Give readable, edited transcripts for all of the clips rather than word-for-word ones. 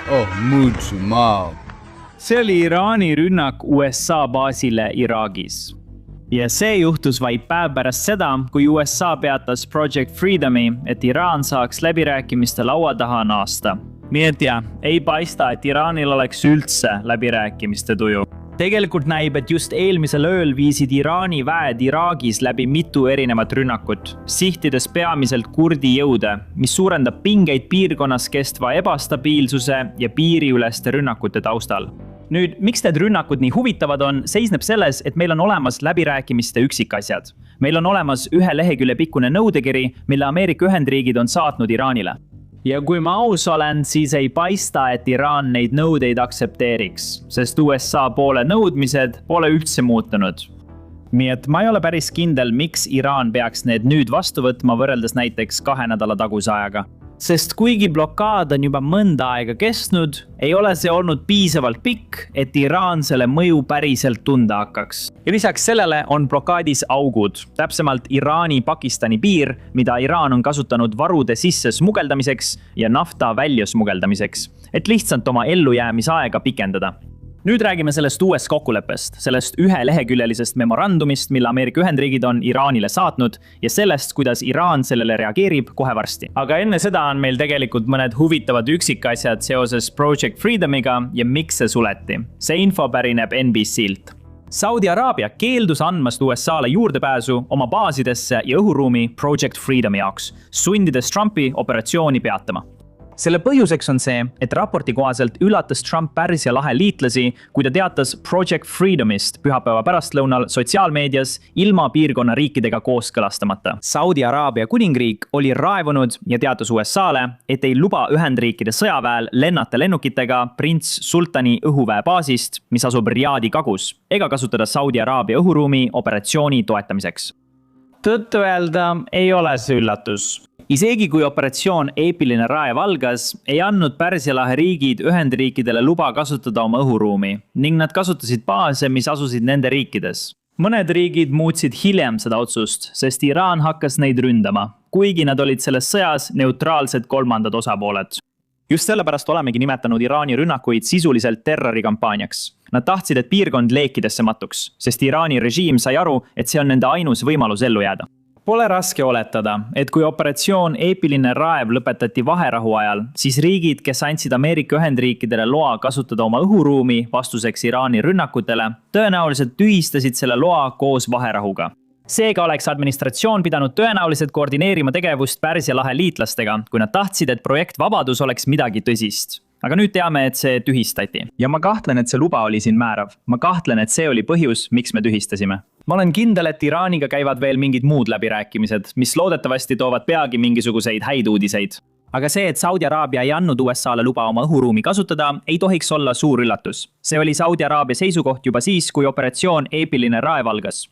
Oh, mucho mal. See oli Iraani rünnak USA baasile Iraagis. Ja see juhtus vaid päev pärast seda, kui USA peatas Project Freedomi, et Iraan saaks läbirääkimiste laua taha naasta. Nii et ei paista, et Iraanil oleks üldse läbirääkimiste tuju. Tegelikult näib, et just eelmisel ööl viisid Iraani väed Iraagis läbi mitu erinevat rünnakut, sihtides peamiselt kurdi jõude, mis suurendab pingeid piirkonnas kestva ebastabiilsuse ja piiriüleste rünnakute taustal. Nüüd, miks need rünnakud nii huvitavad on, seisneb selles, et meil on olemas läbirääkimiste üksikasjad. Meil on olemas 1 lehekülje pikkune nõudekiri, mille Ameerika Ühendriigid on saatnud Iraanile. Ja kui ma aus olen, siis ei paista, et Iraan neid nõudeid aksepteeriks, sest USA poole nõudmised pole üldse muutunud. Nii et ma ei ole päris kindel, miks Iraan peaks need nüüd vastu võtma võrreldes näiteks 2 nädala taguse ajaga. Sest kuigi blokaad on juba mõnda aega kestnud, ei ole see olnud piisavalt pikk, et Iraan selle mõju päriselt tunda hakkaks. Ja lisaks sellele on blokaadis augud, täpsemalt Iraani-Pakistani piir, mida Iraan on kasutanud varude sisse smugeldamiseks ja nafta välja smugeldamiseks, et lihtsalt oma ellujäämisaega pikendada. Nüüd räägime sellest uuest kokkuleppest, sellest 1 leheküljelisest memorandumist, mille Ameerika Ühendriigid on Iraanile saatnud ja sellest, kuidas Iraan sellele reageerib kohe varsti. Aga enne seda on meil tegelikult mõned huvitavad üksikasjad seoses Project Freedomiga ja miks see suleti. See info pärineb NBC-lt. Saudi Araabia keeldus andmast USA-le juurdepääsu oma baasidesse ja õhuruumi Project Freedomi jaoks, sundides Trumpi operatsiooni peatama. Selle põhjuseks on see, et raporti kohaselt üllatas Trump Pärsia lahe liitlasi, kui ta teatas Project Freedomist pühapäeva pärastlõunal sotsiaalmeedias ilma piirkonna riikidega kooskõlastamata. Saudi Araabia kuningriik oli raevunud ja teatas USA-le, et ei luba Ühendriikide sõjaväel lennata lennukitega prints Sultani õhuväe baasist, mis asub Riadi kagus, ega kasutada Saudi Araabia õhuruumi operatsiooni toetamiseks. Tõtt öelda ei ole see üllatus. Isegi kui operatsioon Eepiline raev algas, ei andnud Pärsia lahe riigid Ühendriikidele luba kasutada oma õhuruumi ning nad kasutasid baase, mis asusid nende riikides. Mõned riigid muutsid hiljem seda otsust, sest Iraan hakkas neid ründama, kuigi nad olid selles sõjas neutraalsed kolmandad osapooled. Just sellepärast olemegi nimetanud Iraani rünnakuid sisuliselt terrorikampaaniaks. Nad tahtsid, et piirkond leekidesse matuks, sest Iraani režiim sai aru, et see on nende ainus võimalus ellu jääda. Pole raske oletada, et kui operatsioon Eepiline raev lõpetati vaherahu ajal, siis riigid, kes andsid Ameerika Ühendriikidele loa kasutada oma õhuruumi vastuseks Iraani rünnakutele, tõenäoliselt tühistasid selle loa koos vaherahuga. Seega oleks administratsioon pidanud tõenäoliselt koordineerima tegevust Pärsia lahe liitlastega, kui nad tahtsid, et projekt Vabadus oleks midagi tõsist. Aga nüüd teame, et see tühistati. Ja ma kahtlen, et see luba oli siin määrav. Ma kahtlen, et see oli põhjus, miks me tühistasime. Ma olen kindel, et Iraaniga käivad veel mingid muud läbirääkimised, mis loodetavasti toovad peagi mingisuguseid häid uudiseid. Aga see, et Saudi Araabia ei andnud USA-le luba oma õhuruumi kasutada, ei tohiks olla suur üllatus. See oli Saudi Araabia seisukoht juba siis, kui operatsioon Eepiline raev algas.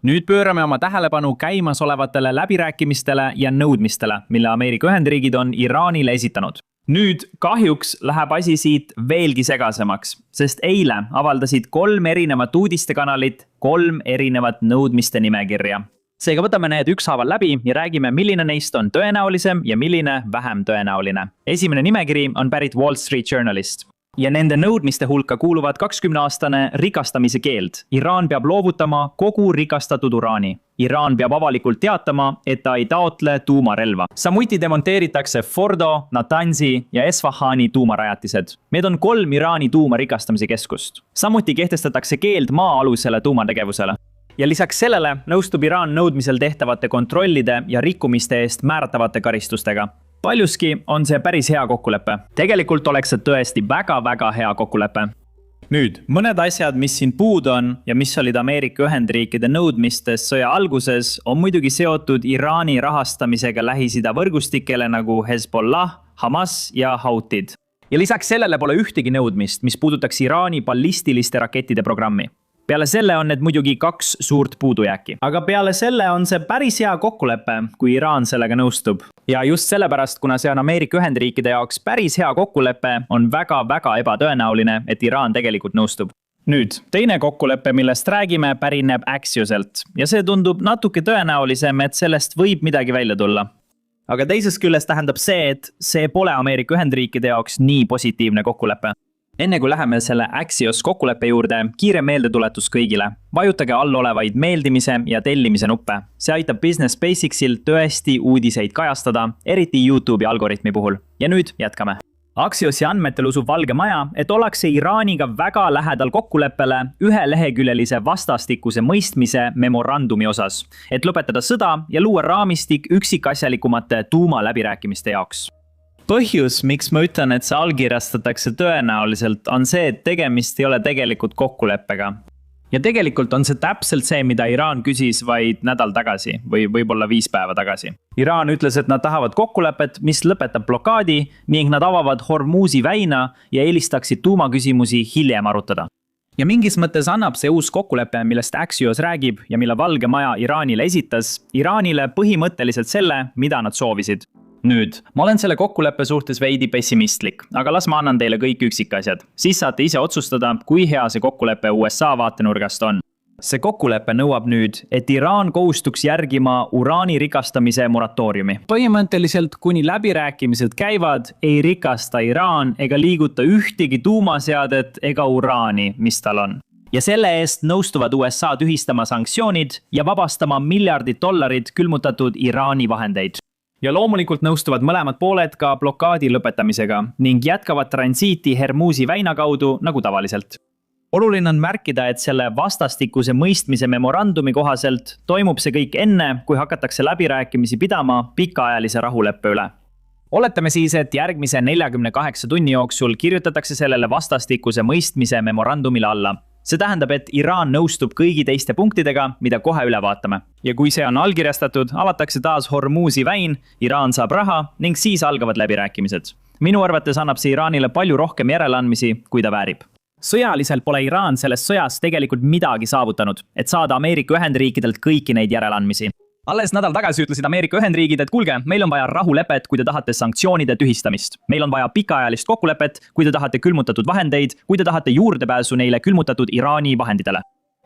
Nüüd pöörame oma tähelepanu käimasolevatele läbirääkimistele ja nõudmistele, mille Ameerika Ühendriigid on Iraanile esitanud. Nüüd kahjuks läheb asi siit veelgi segasemaks, sest eile avaldasid 3 erinevat uudistekanalit 3 erinevat nõudmiste nimekirja. Seega võtame need ükshaaval läbi ja räägime, milline neist on tõenäolisem ja milline vähem tõenäoline. Esimene nimekiri on pärit Wall Street Journalist. Ja nende nõudmiste hulka kuuluvad 20-aastane rikastamise keeld. Iraan peab loovutama kogu rikastatud uraani. Iraan peab avalikult teatama, et ta ei taotle tuumarelva. Samuti demonteeritakse Fordo, Natanzi ja Esfahani tuumarajatised. Need on 3 Iraani tuumarikastamise keskust. Samuti kehtestatakse keeld maa-alusele tuumategevusele. Ja lisaks sellele nõustub Iraan nõudmisel tehtavate kontrollide ja rikkumiste eest määratavate karistustega. Paljuski on see päris hea kokkulepe. Tegelikult oleks see tõesti väga hea kokkulepe. Nüüd, mõned asjad, mis siin puud on ja mis olid Ameerika Ühendriikide nõudmistes sõja alguses, on muidugi seotud Iraani rahastamisega Lähis-Ida võrgustikele nagu Hezbollah, Hamas ja Hautid. Ja lisaks sellele pole ühtegi nõudmist, mis puudutaks Iraani ballistiliste rakettide programmi. Peale selle on need muidugi 2 suurt puudujääki. Aga peale selle on see päris hea kokkulepe, kui Iraan sellega nõustub. Ja just sellepärast, kuna see on Ameerika Ühendriikide jaoks päris hea kokkulepe, on väga ebatõenäoline, et Iraan tegelikult nõustub. Nüüd, teine kokkulepe, millest räägime, pärineb Axiuselt. Ja see tundub natuke tõenäolisem, et sellest võib midagi välja tulla. aga teisest küljest tähendab see, et see pole Ameerika Ühendriikide jaoks nii positiivne kokkulepe. Enne kui läheme selle Axios kokkuleppe juurde, kiire meeldetuletus kõigile. Vajutage all olevaid meeldimise ja tellimise nuppe. See aitab Business Basicsil tõesti uudiseid kajastada, eriti YouTube'i algoritmi puhul. Ja nüüd jätkame. Axiosi andmetel usub Valge Maja, et ollakse Iraaniga väga lähedal kokkuleppele üheleheküljelise vastastikuse mõistmise memorandumi osas, et lõpetada sõda ja luua raamistik üksikasjalikumate tuumaläbirääkimiste jaoks. Põhjus, miks ma ütlen, et see allkirjastatakse tõenäoliselt, on see, et tegemist ei ole tegelikult kokkuleppega. Ja tegelikult on see täpselt see, mida Iraan küsis vaid nädal tagasi või võib-olla 5 päeva tagasi. Iraan ütles, et nad tahavad kokkulepet, mis lõpetab blokaadi ning nad avavad Hormuzi väina ja eelistaksid tuumaküsimusi hiljem arutada. Ja mingis mõttes annab see uus kokkulepe, millest Axios räägib ja mille Valge Maja Iraanile esitas, Iraanile põhimõtteliselt selle, mida nad soovisid. Nüüd, ma olen selle kokkuleppe suhtes veidi pessimistlik, aga las ma annan teile kõik üksikasjad. Siis saate ise otsustada, kui hea see kokkulepe USA vaatenurgast on. See kokkulepe nõuab nüüd, et Iraan kohustuks järgima uraani rikastamise moratooriumi. Põhimõtteliselt, kuni läbirääkimised käivad, ei rikasta Iraan ega liiguta ühtegi tuumaseadet ega uraani, mis tal on. Ja selle eest nõustuvad USA tühistama sanktsioonid ja vabastama $miljardid külmutatud Iraani vahendeid. Ja loomulikult nõustuvad mõlemad pooled ka blokaadi lõpetamisega ning jätkavad transiiti Hormuzi väina kaudu nagu tavaliselt. Oluline on märkida, et selle vastastikuse mõistmise memorandumi kohaselt toimub see kõik enne, kui hakatakse läbirääkimisi pidama pikaajalise rahuleppe üle. Oletame siis, et järgmise 48 tunni jooksul kirjutatakse sellele vastastikuse mõistmise memorandumile alla. See tähendab, et Iraan nõustub kõigi teiste punktidega, mida kohe üle vaatame. Ja kui see on allkirjastatud, avatakse taas Hormuzi väin, Iraan saab raha ning siis algavad läbirääkimised. Minu arvates annab see Iraanile palju rohkem järeleandmisi, kui ta väärib. Sõjaliselt pole Iraan selles sõjas tegelikult midagi saavutanud, et saada Ameerika Ühendriikidelt kõiki neid järeleandmisi. Alles nädal tagasi ütlesid Ameerika Ühendriigid, et kuulge, meil on vaja rahulepet, kui te tahate sanktsioonide tühistamist. Meil on vaja pikaajalist kokkulepet, kui te tahate külmutatud vahendeid, kui te tahate juurdepääsu neile külmutatud Iraani vahenditele.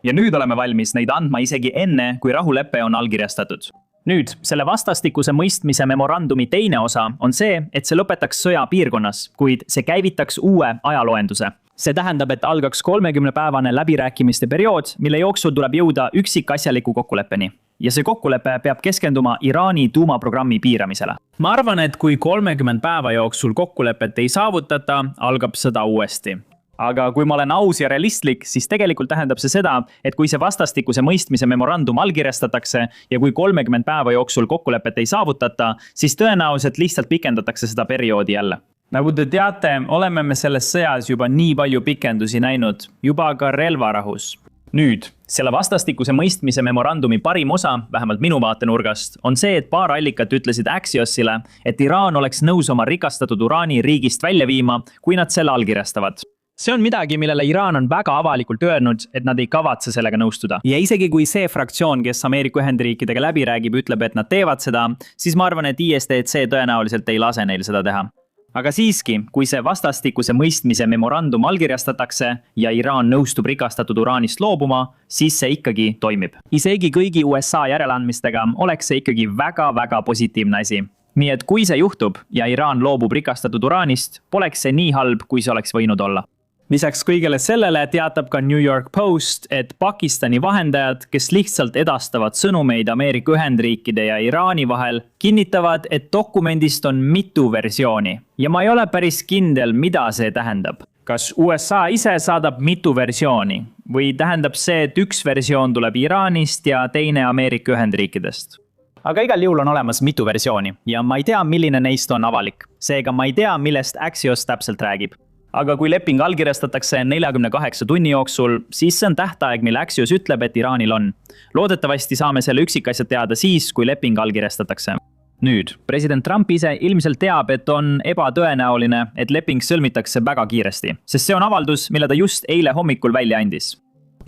Ja nüüd oleme valmis neid andma isegi enne, kui rahulepe on allkirjastatud. Nüüd, selle vastastikuse mõistmise memorandumi teine osa on see, et see lõpetaks sõja piirkonnas, kuid see käivitaks uue ajaloenduse. See tähendab, et algaks 30-päevane läbirääkimiste periood, mille jooksul tuleb jõuda üksikasjaliku kokkuleppeni. Ja see kokkulepe peab keskenduma Iraani tuumaprogrammi piiramisele. Ma arvan, et kui 30 päeva jooksul kokkulepet ei saavutata, algab sõda uuesti. Aga kui ma olen aus ja realistlik, siis tegelikult tähendab see seda, et kui see vastastikuse mõistmise memorandum allkirjastatakse ja kui 30 päeva jooksul kokkulepet ei saavutata, siis tõenäoliselt lihtsalt pikendatakse seda perioodi jälle. Nagu te teate, oleme me selles sõjas juba nii palju pikendusi näinud, juba ka relvarahus. Nüüd, selle vastastikuse mõistmise memorandumi parim osa, vähemalt minu vaatenurgast, on see, et paar allikat ütlesid Axiosile, et Iraan oleks nõus oma rikastatud uraani riigist välja viima, kui nad selle allkirjastavad. See on midagi, millele Iraan on väga avalikult öelnud, et nad ei kavatse sellega nõustuda. Ja isegi kui see fraktsioon, kes Ameerika Ühendriikidega läbi räägib, ütleb, et nad teevad seda, siis ma arvan, et ISTC tõenäoliselt ei lase neil seda teha. Aga siiski, kui see vastastikuse mõistmise memorandum allkirjastatakse ja Iraan nõustub rikastatud uraanist loobuma, siis see ikkagi toimib. Isegi kõigi USA järeleandmistega oleks see ikkagi väga-väga positiivne asi. Nii et kui see juhtub ja Iraan loobub rikastatud uraanist, poleks see nii halb, kui see oleks võinud olla. Lisaks kõigele sellele teatab ka New York Post, et Pakistani vahendajad, kes lihtsalt edastavad sõnumeid Ameerika Ühendriikide ja Iraani vahel, kinnitavad, et dokumendist on mitu versiooni. Ja ma ei ole päris kindel, mida see tähendab. Kas USA ise saadab mitu versiooni? Või tähendab see, et üks versioon tuleb Iraanist ja teine Ameerika Ühendriikidest? Aga igal juhul on olemas mitu versiooni ja ma ei tea, milline neist on avalik. Seega ma ei tea, millest Axios täpselt räägib. Aga kui leping allkirjastatakse 48 tunni jooksul, siis see on tähtaeg, mille Axios ütleb, et Iraanil on. Loodetavasti saame selle üksikasjad teada siis, kui leping allkirjastatakse. Nüüd, president Trump ise ilmselt teab, et on ebatõenäoline, et leping sõlmitakse väga kiiresti, sest see on avaldus, mille ta just eile hommikul välja andis.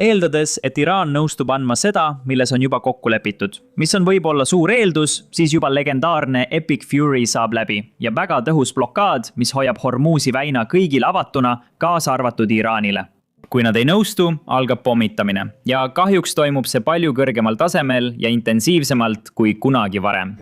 Eeldades, et Iraan nõustub andma seda, milles on juba kokku lepitud, mis on võib-olla suur eeldus, siis juba legendaarne Epic Fury saab läbi ja väga tõhus blokaad, mis hoiab Hormuzi väina kõigil avatuna, kaasa arvatud Iraanile. Kui nad ei nõustu, algab pommitamine ja kahjuks toimub see palju kõrgemal tasemel ja intensiivsemalt kui kunagi varem.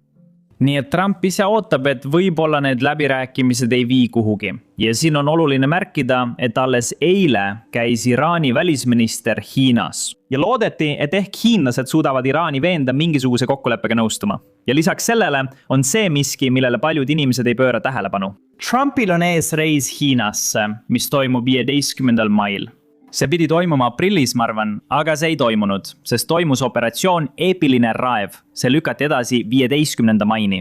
Nii et Trump ise ootab, et võib-olla need läbirääkimised ei vii kuhugi. Ja siin on oluline märkida, et alles eile käis Iraani välisminister Hiinas. Ja loodeti, et ehk hiinlased suudavad Iraani veenda mingisuguse kokkuleppega nõustuma. Ja lisaks sellele on see miski, millele paljud inimesed ei pööra tähelepanu. Trumpil on ees reis Hiinasse, mis toimub 15. mail. See pidi toimuma aprillis, ma arvan, aga see ei toimunud, sest toimus operatsioon Eepiline raev. See lükati edasi 15. maini.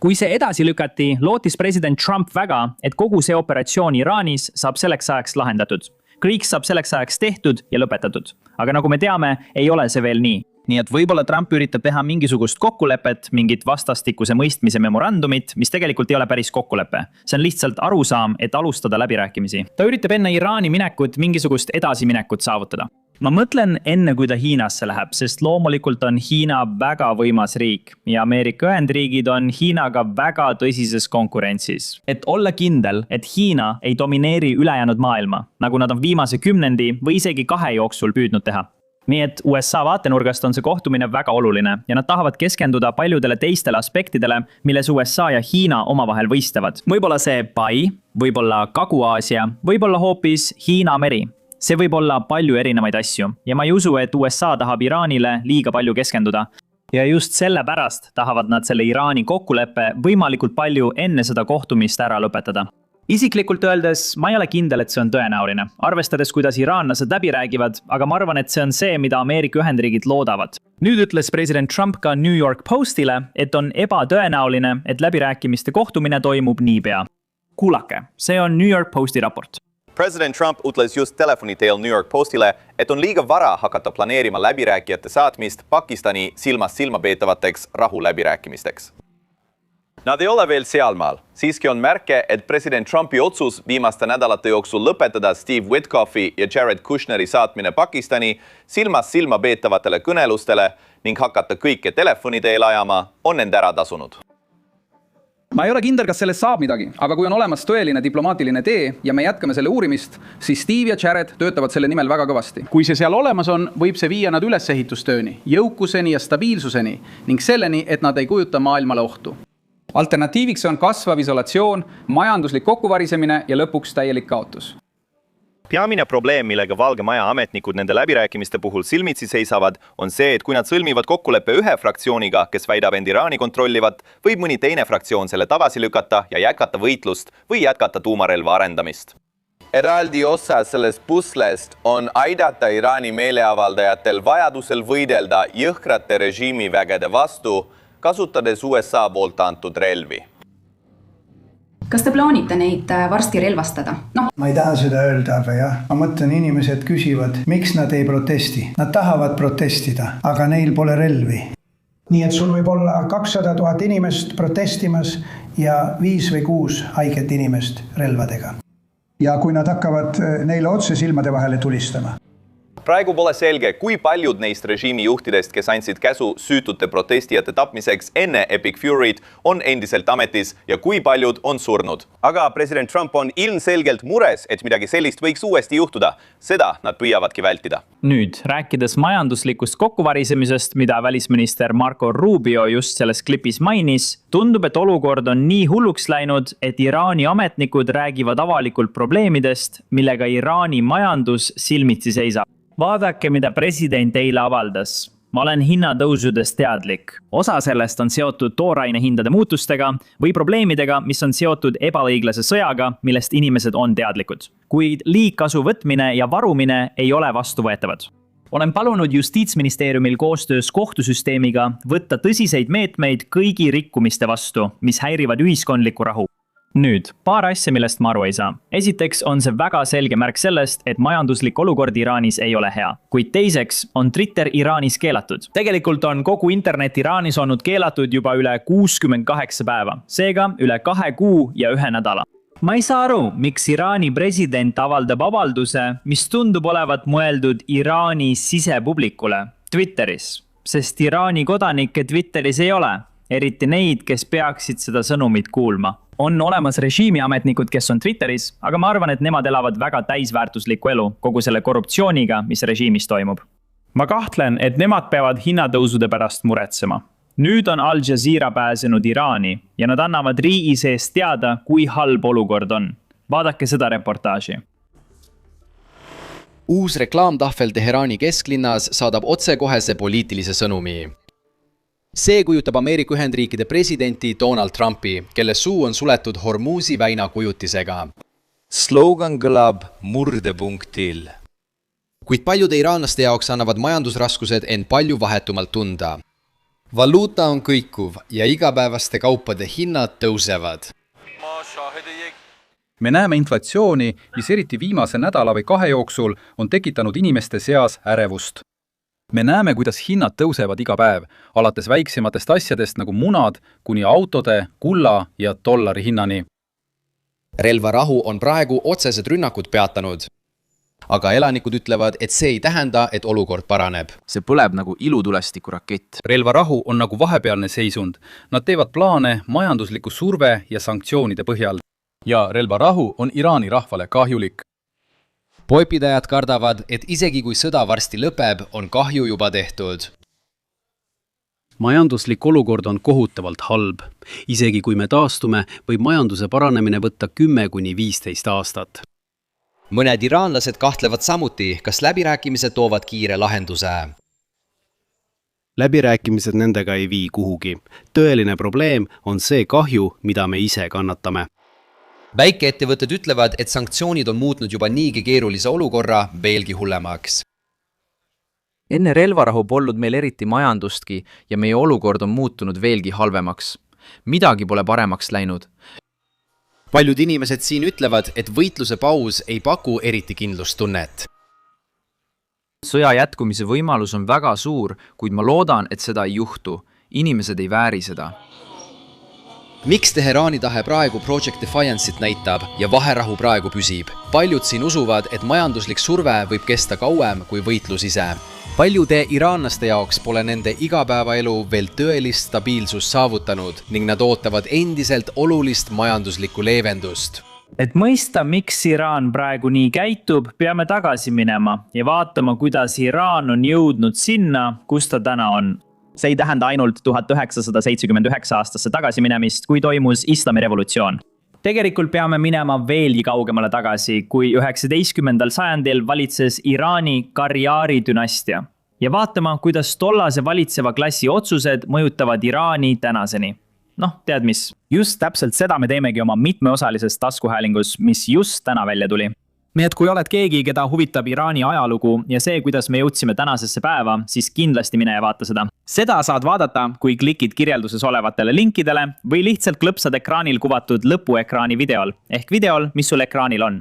Kui see edasi lükati, lootis president Trump väga, et kogu see operatsioon Iraanis saab selleks ajaks lahendatud. Kõik saab selleks ajaks tehtud ja lõpetatud. Aga nagu me teame, ei ole see veel nii. Nii et võib-olla Trump üritab teha mingisugust kokkulepet, mingit vastastikuse mõistmise memorandumit, mis tegelikult ei ole päris kokkulepe. See on lihtsalt arusaam, et alustada läbirääkimisi. Ta üritab enne Iraani minekut mingisugust edasiminekut saavutada. Ma mõtlen enne, kui ta Hiinasse läheb, sest loomulikult on Hiina väga võimas riik ja Ameerika Ühendriigid on Hiinaga väga tõsises konkurentsis. Et olla kindel, et Hiina ei domineeri ülejäänud maailma, nagu nad on viimase 10 või isegi 2 jooksul püüdnud teha. Nii et USA vaatenurgast on see kohtumine väga oluline ja nad tahavad keskenduda paljudele teistele aspektidele, milles USA ja Hiina omavahel võistlevad. Võib-olla see Pai, võib-olla Kagu-Aasia, võib-olla hoopis Hiina meri. See võib olla palju erinevaid asju ja ma ei usu, et USA tahab Iraanile liiga palju keskenduda. Ja just sellepärast tahavad nad selle Iraani kokkuleppe võimalikult palju enne seda kohtumist ära lõpetada. Isiklikult öeldes, ma ei ole kindel, et see on tõenäoline, arvestades, kuidas iraanlased läbi räägivad, aga ma arvan, et see on see, mida Ameerika Ühendriigid loodavad. Nüüd ütles president Trump ka New York Postile, et on ebatõenäoline, et läbirääkimiste kohtumine toimub niipea. Kuulake, see on New York Posti raport. President Trump ütles just telefoni teel New York Postile, et on liiga vara hakata planeerima läbirääkijate saatmist Pakistani silmast silma peetavateks rahuläbirääkimisteks. Nad ei ole veel sealmaal. Siiski on märke, et president Trumpi otsus viimaste nädalate jooksul lõpetada Steve Witkoffi ja Jared Kushneri saatmine Pakistani silmast silma peetavatele kõnelustele ning hakata kõike telefoni teel ajama, on end ära tasunud. Ma ei ole kindel, kas sellest saab midagi, aga kui on olemas tõeline diplomaatiline tee ja me jätkame selle uurimist, siis Steve ja Jared töötavad selle nimel väga kõvasti. Kui see seal olemas on, võib see viia nad ülesehitustööni, jõukuseni ja stabiilsuseni ning selleni, et nad ei kujuta maailmale ohtu. Alternatiiviks on kasvav isolatsioon, majanduslik kokkuvarisemine ja lõpuks täielik kaotus. Peamine probleem, millega Valge Maja ametnikud nende läbirääkimiste puhul silmitsi seisavad, on see, et kui nad sõlmivad kokkuleppe ühe fraktsiooniga, kes väidab end Iraani kontrollivat, võib mõni teine fraktsioon selle tagasi lükata ja jätkata võitlust või jätkata tuumarelva arendamist. Eraldi osa sellest puslest on aidata Iraani meeleavaldajatel vajadusel võidelda jõhkrate režiimivägede vastu, kasutades USA poolt antud relvi. Kas te plaanite neid varsti relvastada? Ma ei taha seda öelda, aga jah. Ma mõtlen, inimesed küsivad, miks nad ei protesti. Nad tahavad protestida, aga neil pole relvi. Nii et sul võib olla 200 000 inimest protestimas ja 5 või 6 haiget inimest relvadega. Ja kui nad hakkavad neile otse silmade vahele tulistama. Praegu pole selge, kui paljud neist režiimi juhtidest, kes andsid käsu süütute protestijate tapmiseks enne Epic Fury't, on endiselt ametis ja kui paljud on surnud. Aga president Trump on ilmselgelt mures, et midagi sellist võiks uuesti juhtuda. Seda nad püüavadki vältida. Nüüd, rääkides majanduslikust kokkuvarisemisest, mida välisminister Marco Rubio just selles klipis mainis, tundub, et olukord on nii hulluks läinud, et Iraani ametnikud räägivad avalikult probleemidest, millega Iraani majandus silmitsi seisab. Vaadake, mida president eile avaldas. Ma olen hinnatõusudest teadlik. Osa sellest on seotud tooraine hindade muutustega või probleemidega, mis on seotud ebaõiglase sõjaga, millest inimesed on teadlikud. Kuid liigkasu võtmine ja varumine ei ole vastuvõetavad. Olen palunud Justiitsministeeriumil koostöös kohtusüsteemiga võtta tõsiseid meetmeid kõigi rikkumiste vastu, mis häirivad ühiskondlikku rahu. Nüüd, paar asja, millest ma aru ei saa. Esiteks on see väga selge märk sellest, et majanduslik olukord Iraanis ei ole hea. Kuid teiseks on Twitter Iraanis keelatud. Tegelikult on kogu internet Iraanis olnud keelatud juba üle 68 päeva. Seega üle 2 kuu ja 1 nädala. Ma ei saa aru, miks Iraani president avaldab avalduse, mis tundub olevat mõeldud Iraani sisepublikule Twitteris. Sest Iraani kodanikke Twitteris ei ole, eriti neid, kes peaksid seda sõnumit kuulma. On olemas režiimiametnikud, kes on Twitteris, aga ma arvan, et nemad elavad väga täisväärtuslikku elu kogu selle korruptsiooniga, mis režiimis toimub. Ma kahtlen, et nemad peavad hinnatõusude pärast muretsema. nüüd on Al Jazeera pääsenud Iraani ja nad annavad riigi sees teada, kui halb olukord on. Vaadake seda reportaaži. Uus reklaamtahvel Teherani kesklinnas saadab otsekohese poliitilise sõnumi. See kujutab Ameerika Ühendriikide presidenti Donald Trumpi, kelle suu on suletud Hormuzi väina kujutisega. Slogan kõlab murdepunktil. Kuid paljude iraanlaste jaoks annavad majandusraskused end palju vahetumalt tunda. Valuuta on kõikuv ja igapäevaste kaupade hinnad tõusevad. Me näeme inflatsiooni, mis eriti viimase nädala või 2 jooksul on tekitanud inimeste seas ärevust. Me näeme, kuidas hinnad tõusevad iga päev, alates väiksematest asjadest nagu munad kuni autode, kulla ja dollari hinnani. Relvarahu on praegu otsesed rünnakud peatanud. Aga elanikud ütlevad, et see ei tähenda, et olukord paraneb. See põleb nagu ilutulestiku rakett. Relvarahu on nagu vahepealne seisund. Nad teevad plaane majandusliku surve ja sanktsioonide põhjal. Ja relvarahu on Iraani rahvale kahjulik. Poepidajad kardavad, et isegi kui sõda varsti lõpeb, on kahju juba tehtud. Majanduslik olukord on kohutavalt halb. Isegi kui me taastume, võib majanduse paranemine võtta 10–15 aastat. Mõned iraanlased kahtlevad samuti, kas läbirääkimised toovad kiire lahenduse. Läbirääkimised nendega ei vii kuhugi. Tõeline probleem on see kahju, mida me ise kannatame. Väikeettevõtted ütlevad, et sanktsioonid on muutnud juba niigi keerulise olukorra veelgi hullemaks. Enne relvarahu polnud meil eriti majandustki ja meie olukord on muutunud veelgi halvemaks. Midagi pole paremaks läinud. Paljud inimesed siin ütlevad, et võitluse paus ei paku eriti kindlustunnet. Sõja jätkumise võimalus on väga suur, kuid ma loodan, et seda ei juhtu. Inimesed ei vääri seda. Miks Teherani tahe praegu Project Defiance'it näitab ja vaherahu praegu püsib? Paljud siin usuvad, et majanduslik surve võib kesta kauem kui võitlus ise. Paljude iraanlaste jaoks pole nende igapäevaelu veel tõelist stabiilsust saavutanud ning nad ootavad endiselt olulist majanduslikku leevendust. Et mõista, miks Iraan praegu nii käitub, peame tagasi minema ja vaatama, kuidas Iraan on jõudnud sinna, kus ta täna on. See ei tähenda ainult 1979 aastasse tagasi minemist, kui toimus islami revolutsioon. Tegelikult peame minema veelgi kaugemale tagasi, kui 19. sajandil valitses Iraani Karjari dünastia. Ja vaatama, kuidas tollase valitseva klassi otsused mõjutavad Iraani tänaseni. Tead mis? Just täpselt seda me teemegi oma mitmeosalises taskuhäälingus, mis just täna välja tuli. Nii et kui oled keegi, keda huvitab Iraani ajalugu ja see, kuidas me jõudsime tänasesse päeva, siis kindlasti mine ja vaata seda. Seda saad vaadata, kui klikid kirjelduses olevatele linkidele või lihtsalt klõpsad ekraanil kuvatud lõpuekraani videol ehk videol, mis sul ekraanil on.